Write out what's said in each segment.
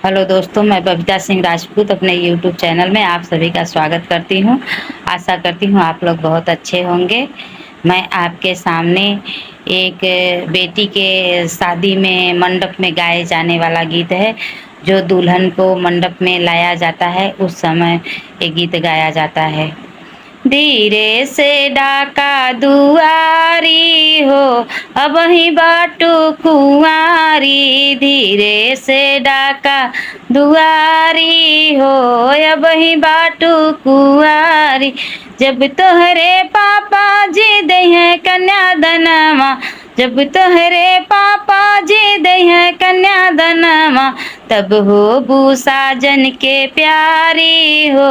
Hello दोस्तों, मैं बबीता सिंह राजपूत अपने यूट्यूब चैनल में आप सभी का स्वागत करती हूं। आशा करती हूं आप लोग बहुत अच्छे होंगे। मैं आपके सामने एक बेटी के शादी में मंडप में गाए जाने वाला गीत है। जो दुल्हन को मंडप में लाया जाता है उस समय ये गीत गाया जाता है। धीरे से डाका दुआरी हो, अब ही बाटू कुंवारी। धीरे से डाका दुआरी हो, अब ही बाटू कुंवारी। जब तोहरे पापा जी दे हैं कन्यादानमा, जब तोहरे पापा जी दे हैं कन्यादानमा, तब हो बू साजन के प्यारी हो,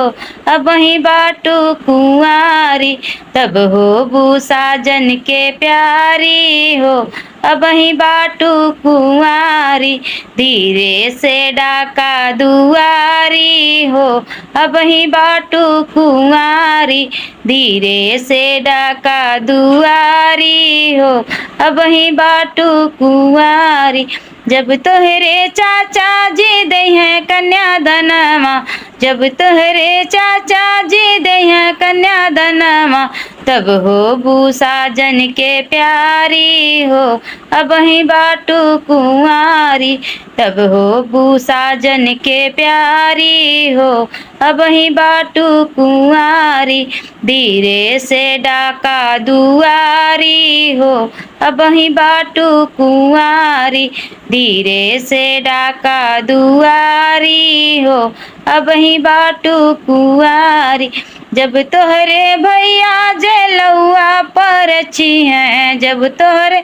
अब ही बाटू कुंवारी। तब हो बू साजन के प्यारी हो, अब ही बाटू कुंवारी। धीरे से डाका दुआरी हो, अब ही बाटू कुंवारी। धीरे से डाका दुआरी हो, अब ही बाटू कुंवारी। जब तोहरे चाचा जी दे हैं कन्यादानमा, जब तोहरे चाचा जी दे हैं कन्यादानमा, तब हो बू साजन के प्यारी हो, अब ही बाटू कुंवारी। तब हो बू साजन के प्यारी हो, अब ही बाटू कुंवारी। धीरे से डाका दुआरी हो, अब ही बाटू कुंवारी। धीरे से डाका दुआरी हो, अब ही बाटू कुंवारी। जब तोहरे भैया जेलौआ परछी हैं, जब तोहरे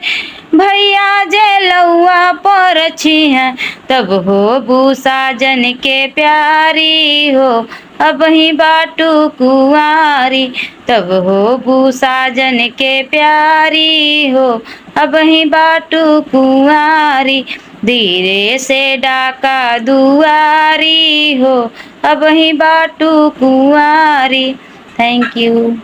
भैया जेलौआ परछी हैं, तब हो बू साजन के प्यारी हो, अब ही बाटू कुंवारी। तब हो बू साजन के प्यारी हो, अब ही बाटू कुंवारी। धीरे से डाका दुआरी हो, अब ही बाटू कुंवारी। Thank you.